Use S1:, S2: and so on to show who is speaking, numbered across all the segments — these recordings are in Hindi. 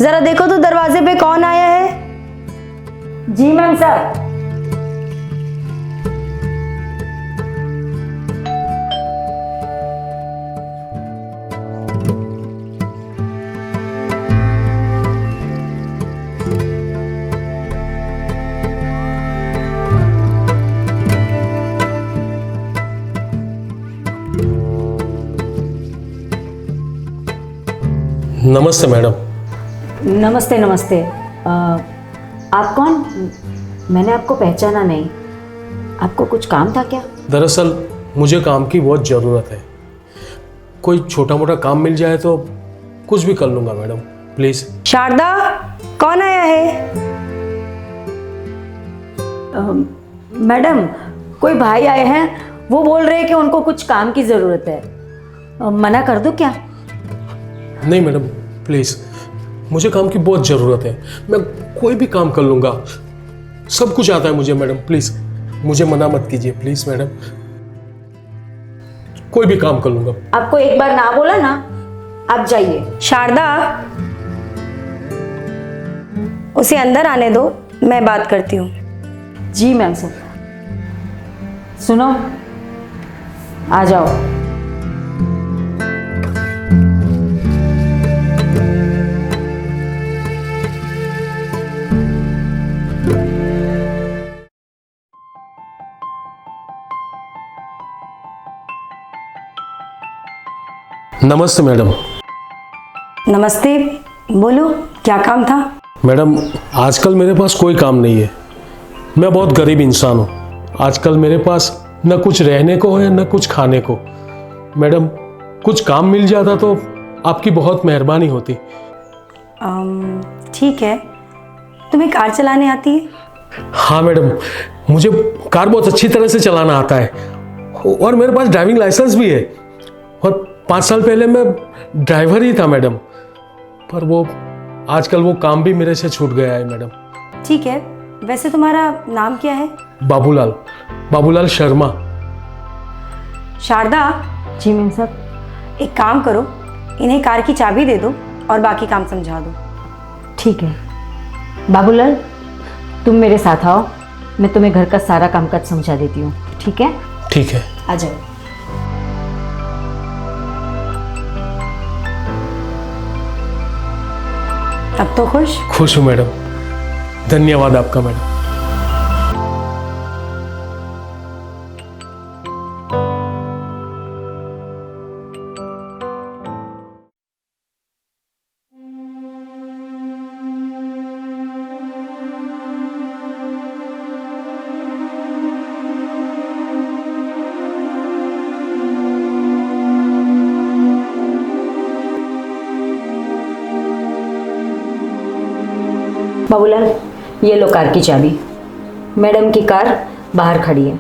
S1: जरा देखो तो दरवाजे पे कौन आया है।
S2: जी मैम सर।
S3: नमस्ते मैडम।
S2: नमस्ते नमस्ते। आप कौन? मैंने आपको पहचाना नहीं। आपको कुछ काम था क्या?
S3: दरअसल मुझे काम की बहुत ज़रूरत है। कोई छोटा मोटा काम मिल जाए तो कुछ भी कर लूँगा मैडम, प्लीज़।
S1: शारदा, कौन आया है?
S2: मैडम, कोई भाई आए हैं, वो बोल रहे हैं कि उनको कुछ काम की ज़रूरत है। मना कर दूं क्या?
S3: नहीं मैडम, प्लीज़, मुझे काम की बहुत ज़रूरत है। मैं कोई भी काम कर लूँगा, सब कुछ आता है मुझे मैडम, प्लीज़ मुझे मना मत कीजिए प्लीज़ मैडम, कोई भी काम कर लूँगा।
S2: आपको एक बार ना बोला ना, आप जाइए।
S1: शारदा, उसे अंदर आने दो, मैं बात करती हूँ।
S2: जी मैम सर। सुनो, आ जाओ।
S3: नमस्ते मैडम।
S1: नमस्ते, बोलो क्या काम था?
S3: मैडम, आजकल मेरे पास कोई काम नहीं है। मैं बहुत गरीब इंसान हूँ। आजकल मेरे पास न कुछ रहने को है न कुछ खाने को। मैडम, कुछ काम मिल जाता तो आपकी बहुत मेहरबानी होती।
S1: ठीक है, तुम्हें कार चलाने आती है?
S3: हाँ मैडम, मुझे कार बहुत अच्छी तरह से चलाना आता है और मेरे पास ड्राइविंग लाइसेंस भी है। और 5 साल पहले मैं ड्राइवर ही था मैडम, पर वो आजकल वो काम भी मेरे से छूट गया है मैडम।
S1: ठीक है, वैसे तुम्हारा नाम क्या है?
S3: बाबूलाल, बाबूलाल शर्मा।
S1: शारदा,
S2: जी मैम सर।
S1: एक काम करो, इन्हें कार की चाबी दे दो और बाकी काम समझा दो।
S2: ठीक है बाबूलाल, तुम मेरे साथ आओ, मैं तुम्हें घर का सारा कामकाज समझा देती हूँ। ठीक है?
S3: ठीक है।
S2: आ जाओ।
S1: अब तो खुश?
S3: खुश हूँ मैडम, धन्यवाद आपका मैडम।
S2: बाबूलाल, ये लो कार की चाबी। मैडम की कार बाहर खड़ी है।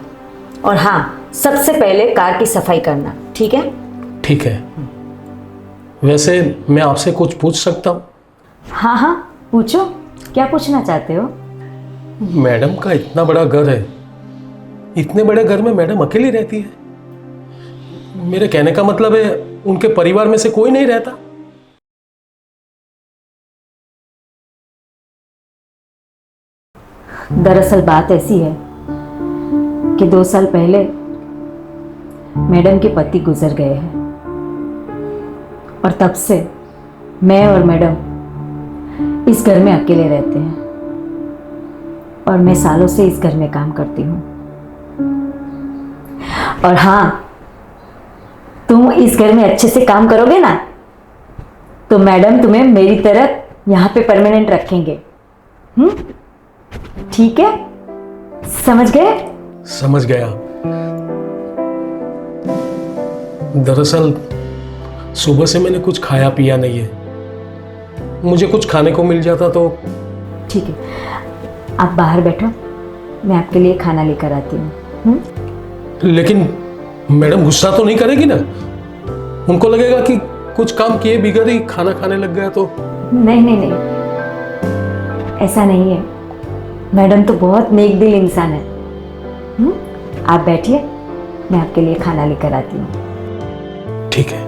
S2: और हाँ, सबसे पहले कार की सफाई करना, ठीक है?
S3: ठीक है। वैसे मैं आपसे कुछ पूछ सकता हूँ?
S2: हाँ हाँ, पूछो, क्या पूछना चाहते हो?
S3: मैडम का इतना बड़ा घर है, इतने बड़े घर में मैडम अकेली रहती है। मेरे कहने का मतलब है, उनके परिवार में से कोई नहीं रहता?
S2: दरअसल बात ऐसी है कि 2 साल पहले मैडम के पति गुजर गए हैं और तब से मैं और मैडम इस घर में अकेले रहते हैं और मैं सालों से इस घर में काम करती हूँ। और हाँ, तुम इस घर में अच्छे से काम करोगे ना, तो मैडम तुम्हें मेरी तरह यहाँ पे परमानेंट रखेंगे। ठीक है? समझ गए?
S3: समझ गया। दरअसल सुबह से मैंने कुछ खाया पिया नहीं है। मुझे कुछ खाने को मिल जाता तो।
S2: ठीक है, आप बाहर बैठो, मैं आपके लिए खाना लेकर आती हूँ।
S3: लेकिन मैडम गुस्सा तो नहीं करेगी ना? उनको लगेगा कि कुछ काम किए बिगड़ ही खाना खाने लग गया तो।
S2: नहीं नहीं नहीं, ऐसा नहीं है। मैडम तो बहुत नेक दिल इंसान है। आप बैठिए, मैं आपके लिए खाना लेकर आती हूँ।
S3: ठीक है।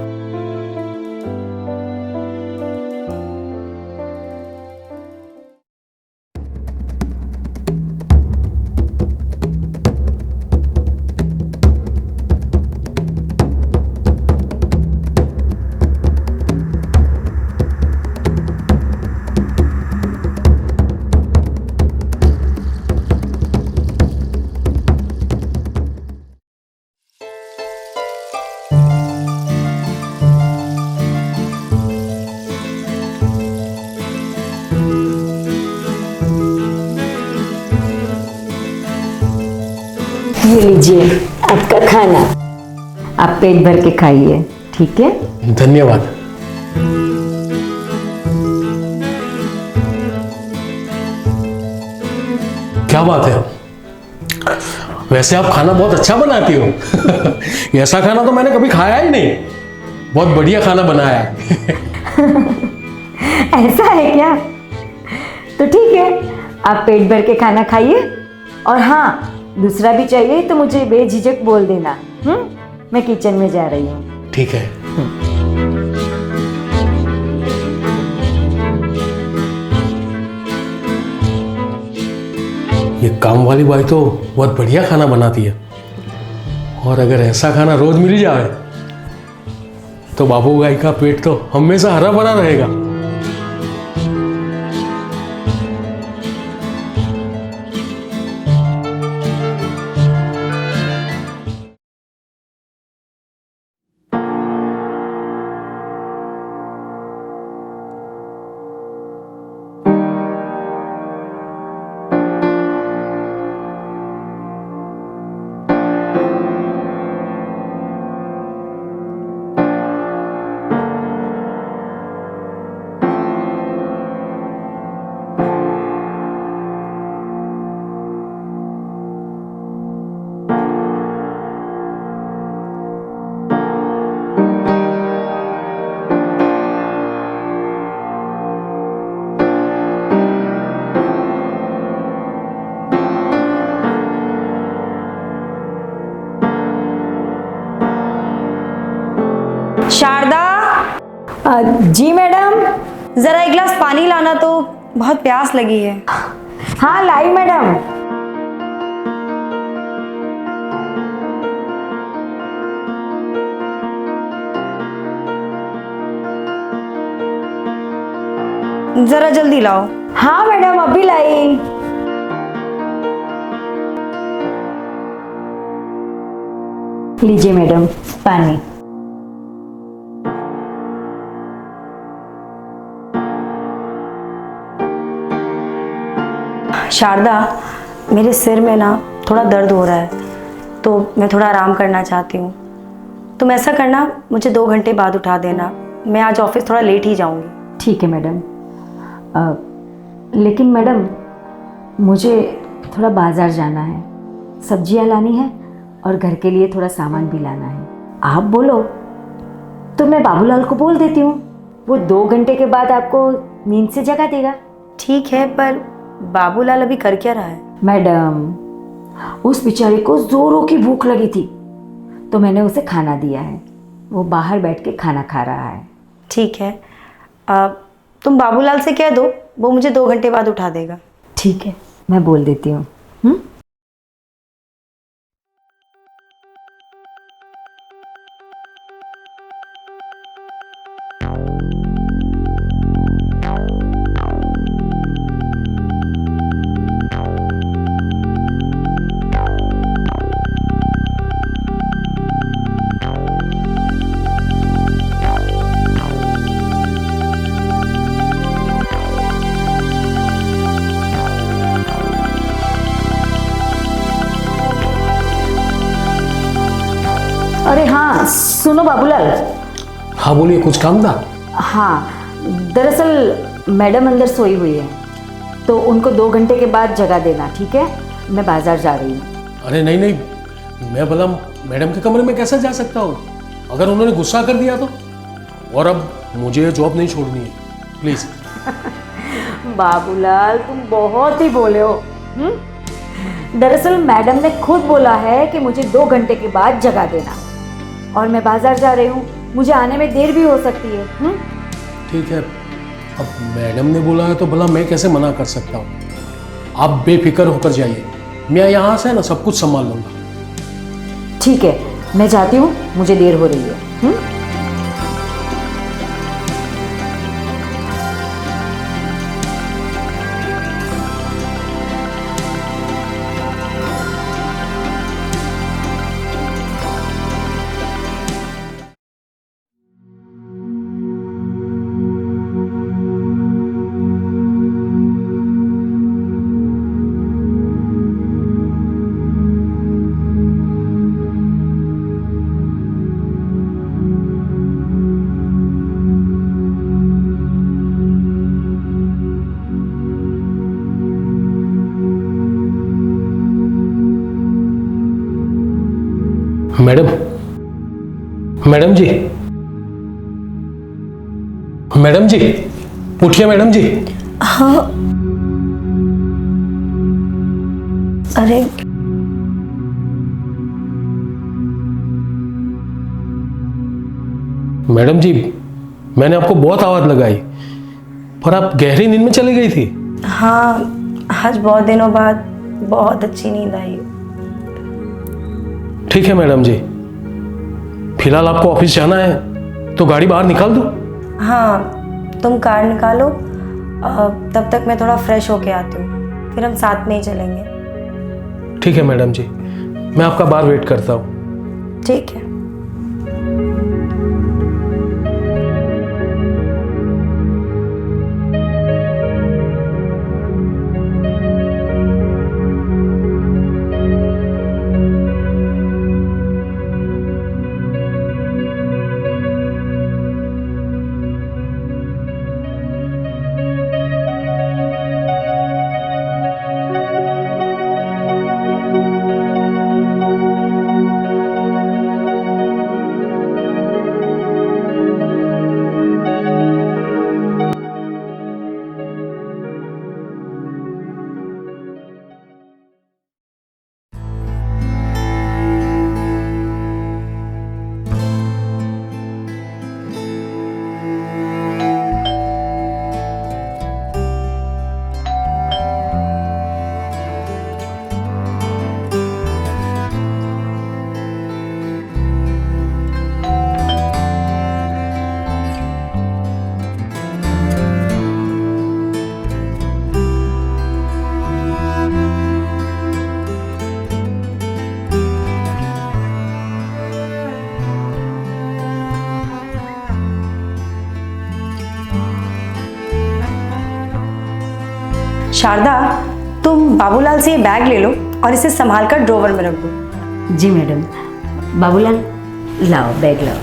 S2: ये लीजिए आपका खाना, आप पेट भर के खाइए, ठीक है?
S3: धन्यवाद। क्या बात है, वैसे आप खाना बहुत अच्छा बनाती हो। ऐसा खाना तो मैंने कभी खाया ही नहीं। बहुत बढ़िया खाना बनाया है।
S2: ऐसा है क्या? तो ठीक है, आप पेट भर के खाना खाइए, और हाँ, दूसरा भी चाहिए तो मुझे बेझिझक बोल देना। मैं किचन में जा रही हूँ।
S3: ठीक है। ये काम वाली बाई तो बहुत बढ़िया खाना बनाती है, और अगर ऐसा खाना रोज मिल जाए तो बाबू गाय का पेट तो हमेशा हरा भरा रहेगा।
S1: शारदा,
S2: जी मैडम।
S1: जरा एक गिलास पानी लाना, तो बहुत प्यास लगी है।
S2: हाँ लाई मैडम।
S1: जरा जल्दी लाओ।
S2: हाँ मैडम, अभी लाई। लीजिए मैडम पानी।
S1: शारदा, मेरे सिर में ना थोड़ा दर्द हो रहा है, तो मैं थोड़ा आराम करना चाहती हूँ। तुम ऐसा करना, मुझे 2 घंटे बाद उठा देना। मैं आज ऑफिस थोड़ा लेट ही जाऊँगी।
S2: ठीक है मैडम। लेकिन मैडम, मुझे थोड़ा बाज़ार जाना है, सब्जियां लानी है, और घर के लिए थोड़ा सामान भी लाना है। आप बोलो तो मैं बाबूलाल को बोल देती हूँ, वो 2 घंटे के बाद आपको नींद से जगा देगा।
S1: ठीक है, पर बाबूलाल अभी कर क्या रहा है?
S2: मैडम, उस बेचारे को जोरों की भूख लगी थी, तो मैंने उसे खाना दिया है। वो बाहर बैठ के खाना खा रहा है।
S1: ठीक है, तुम बाबूलाल से कह दो, वो मुझे 2 घंटे बाद उठा देगा।
S2: ठीक है, मैं बोल देती हूँ। अरे हाँ, सुनो बाबूलाल।
S3: हाँ बोलिए, कुछ काम था?
S2: हाँ, दरअसल मैडम अंदर सोई हुई है, तो उनको 2 घंटे के बाद जगा देना, ठीक है? मैं बाजार जा रही हूँ।
S3: अरे नहीं नहीं, मैं भला मैडम के कमरे में कैसे जा सकता हूँ? अगर उन्होंने गुस्सा कर दिया तो? और अब मुझे जॉब नहीं छोड़नी है, प्लीज।
S2: बाबूलाल, तुम बहुत ही बोले हो। दरअसल मैडम ने खुद बोला है कि मुझे 2 घंटे के बाद जगा देना, और मैं बाजार जा रही हूँ, मुझे आने में देर भी हो सकती है।
S3: ठीक है, अब मैडम ने बोला है तो भला मैं कैसे मना कर सकता हूँ? आप बेफिक्र होकर जाइए, मैं यहाँ से ना सब कुछ संभाल लूँगा।
S2: ठीक है, मैं जाती हूँ, मुझे देर हो रही है।
S3: मैडम, मैडम जी, मैडम जी, उठिए मैडम जी।
S1: हाँ। अरे
S3: मैडम जी, मैंने आपको बहुत आवाज लगाई, पर आप गहरी नींद में चली गई थी।
S1: हाँ, आज बहुत दिनों बाद बहुत अच्छी नींद आई।
S3: ठीक है मैडम जी, फिलहाल आपको ऑफिस जाना है तो गाड़ी बाहर निकाल दो।
S1: हाँ, तुम कार निकालो, तब तक मैं थोड़ा फ्रेश होके आती हूँ, फिर हम साथ में ही चलेंगे।
S3: ठीक है मैडम जी, मैं आपका बाहर वेट करता हूँ।
S1: ठीक है। शारदा, तुम बाबूलाल से ये बैग ले लो और इसे संभाल कर ड्रॉवर में रख दो।
S2: जी मैडम। बाबूलाल, लाओ बैग लाओ।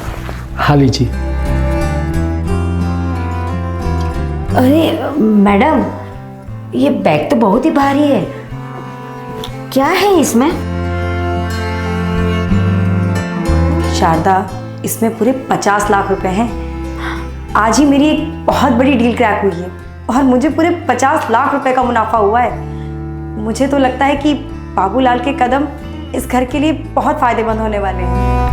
S3: हाँ लीजिए।
S2: अरे मैडम, ये बैग तो बहुत ही भारी है, क्या है इसमें?
S1: शारदा, इसमें पूरे 50 लाख रुपए हैं। आज ही मेरी एक बहुत बड़ी डील क्रैक हुई है और मुझे पूरे 50 लाख रुपए का मुनाफा हुआ है। मुझे तो लगता है कि बाबूलाल के कदम इस घर के लिए बहुत फायदेमंद होने वाले हैं।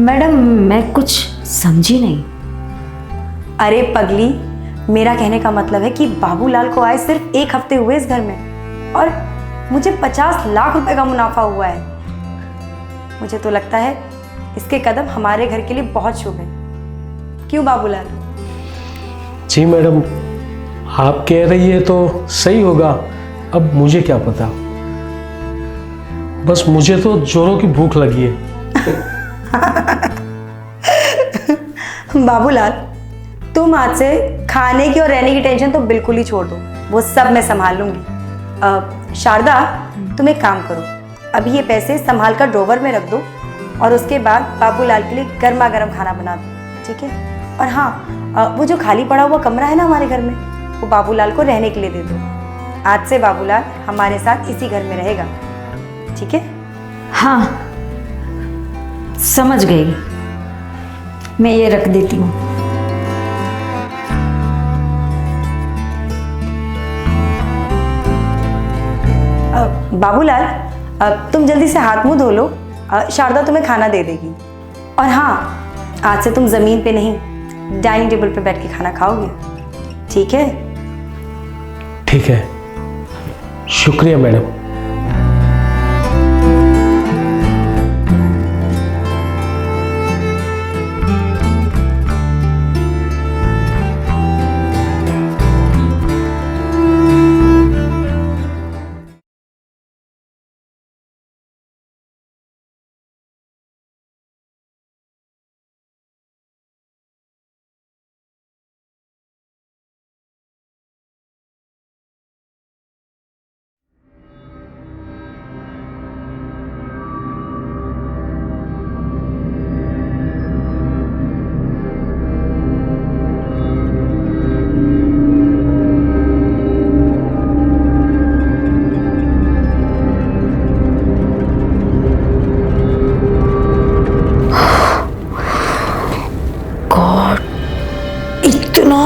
S2: मैडम, मैं कुछ समझी नहीं।
S1: अरे पगली, मेरा कहने का मतलब है कि बाबूलाल को आए सिर्फ 1 हफ्ते हुए इस घर में और मुझे 50 लाख रुपए का मुनाफा हुआ है। मुझे तो लगता है इसके कदम हमारे घर के लिए बहुत शुभ हैं। क्यों बाबूलाल?
S3: जी मैडम, आप कह रही है तो सही होगा, अब मुझे क्या पता। बस मुझे तो जोरों की भूख लगी है।
S1: बाबूलाल, तुम आज से खाने की और रहने की टेंशन तो बिल्कुल ही छोड़ दो, वो सब मैं संभाल लूंगी। शारदा, तुम एक काम करो, अभी ये पैसे संभाल कर ड्रॉवर में रख दो और उसके बाद बाबूलाल के लिए गर्मा गर्म खाना बना दो, ठीक है? और हाँ, वो जो खाली पड़ा हुआ कमरा है ना हमारे घर में, वो बाबूलाल को रहने के लिए दे दो। आज से बाबूलाल हमारे साथ इसी घर में रहेगा, ठीक है?
S2: हाँ, समझ गई। मैं ये रख देती हूँ।
S1: बाबूलाल, तुम जल्दी से हाथ मुंह धो लो, शारदा तुम्हें खाना दे देगी। और हाँ, आज से तुम जमीन पे नहीं डाइनिंग टेबल पे बैठ के खाना खाओगे, ठीक है?
S3: ठीक है, शुक्रिया मैडम।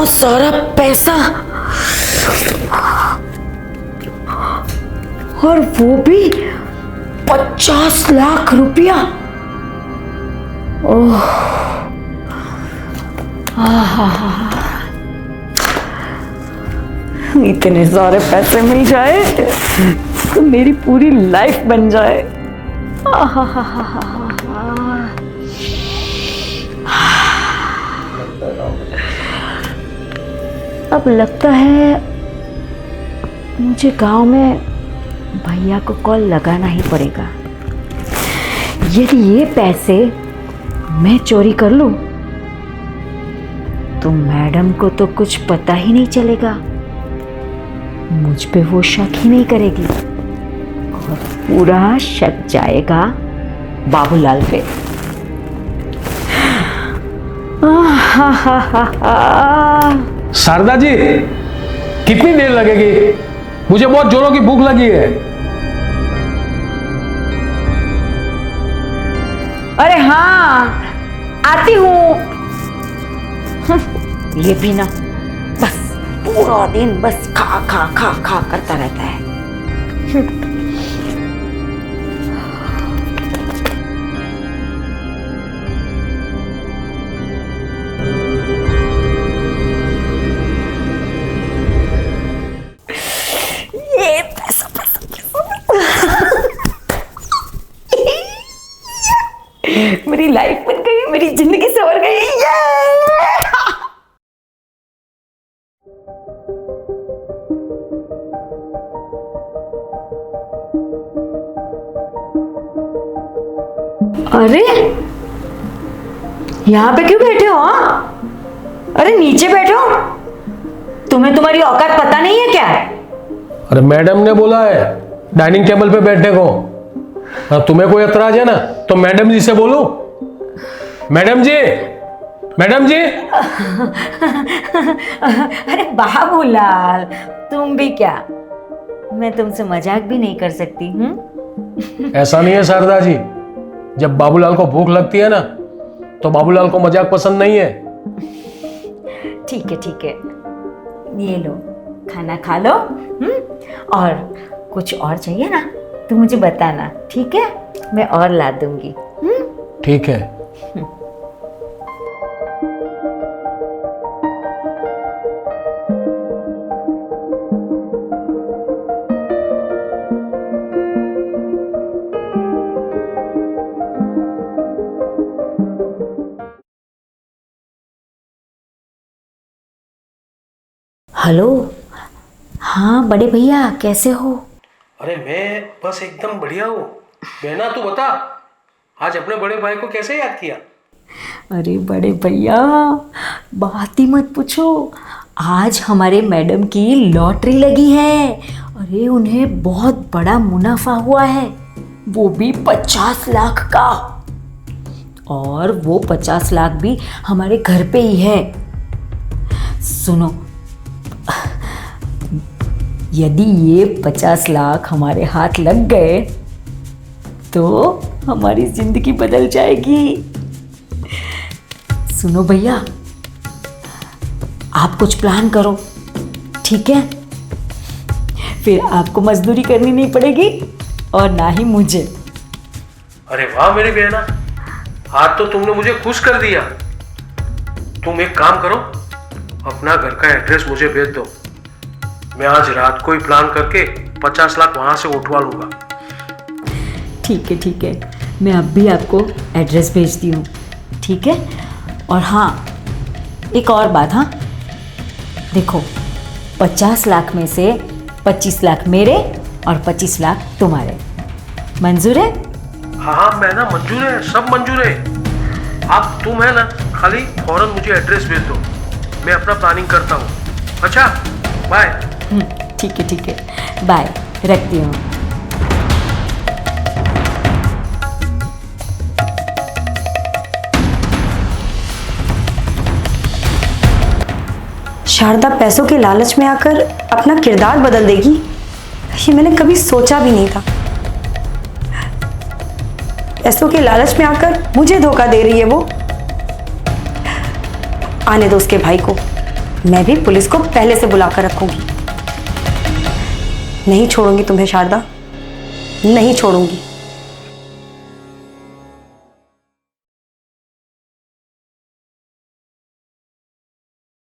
S2: इतना सारा पैसा, और वो भी 50 लाख रुपया। ओह, इतने सारे पैसे मिल जाए तो मेरी पूरी लाइफ बन जाए। अब लगता है मुझे गांव में भैया को कॉल लगाना ही पड़ेगा। यदि ये पैसे मैं चोरी कर लूं तो मैडम को तो कुछ पता ही नहीं चलेगा, मुझ पे वो शक ही नहीं करेगी और पूरा शक जाएगा बाबूलाल पे।
S3: शारदा जी, कितनी देर लगेगी? मुझे बहुत जोरों की भूख लगी है।
S2: अरे हाँ, आती हूँ। ये भी ना बस पूरा दिन बस खा खा खा खा करता रहता है। ये पैसा मेरी लाइफ बन गई, मेरी जिंदगी संवर गई। अरे यहाँ पे क्यों बैठे हो? अरे नीचे बैठो, तुम्हें तुम्हारी औकात पता नहीं है क्या?
S3: अरे मैडम ने बोला है डाइनिंग टेबल पे बैठने को। तुम्हें कोई एतराज है ना तो मैडम जी से बोलो। मैडम जी, मैडम जी।
S2: अरे बाबूलाल, तुम भी क्या? मैं तुमसे मजाक भी नहीं कर सकती हूँ।
S3: ऐसा नहीं है शारदा जी, जब बाबूलाल को भूख लगती है ना तो बाबूलाल को मजाक पसंद नहीं है।
S2: ठीक है ठीक है, ये लो खाना खा लो। और कुछ और चाहिए ना तो मुझे बताना, ठीक है? मैं और ला दूंगी।
S3: ठीक है।
S2: हेलो, हाँ बड़े भैया कैसे हो?
S3: अरे मैं बस एकदम बढ़िया हूँ। बहना तू बता, आज अपने बड़े भाई को कैसे याद किया?
S2: अरे बड़े भैया बात ही मत पूछो, आज हमारे मैडम की लॉटरी लगी है। अरे उन्हें बहुत बड़ा मुनाफा हुआ है, वो भी 50 लाख का। और वो 50 लाख भी हमारे घर पे ही है। सुनो, यदि ये 50 लाख हमारे हाथ लग गए तो हमारी जिंदगी बदल जाएगी। सुनो भैया, आप कुछ प्लान करो, ठीक है? फिर आपको मजदूरी करनी नहीं पड़ेगी और ना ही मुझे।
S3: अरे वाह मेरी बहना, आज तो तुमने मुझे खुश कर दिया। तुम एक काम करो, अपना घर का एड्रेस मुझे भेज दो। मैं आज रात को ही प्लान करके 50 लाख वहां से उठवा लूंगा।
S2: ठीक है ठीक है, मैं अब भी आपको एड्रेस भेजती हूँ, ठीक है? और हाँ, एक और बात, हाँ देखो, 50 लाख में से 25 लाख मेरे और 25 लाख तुम्हारे। मंजूर है?
S3: हाँ मैं ना मंजूर है, सब मंजूर है। आप तुम है ना, खाली फौरन मुझे एड्रेस भेज दो, मैं अपना प्लानिंग करता हूँ। अच्छा बाय।
S2: ठीक है, बाय, रखती हूँ।
S1: शारदा पैसों के लालच में आकर अपना किरदार बदल देगी, ये मैंने कभी सोचा भी नहीं था। पैसों के लालच में आकर मुझे धोखा दे रही है वो। आने दो उसके भाई को, मैं भी पुलिस को पहले से बुलाकर रखूंगी। नहीं छोड़ूंगी तुम्हें शारदा, नहीं छोड़ूंगी।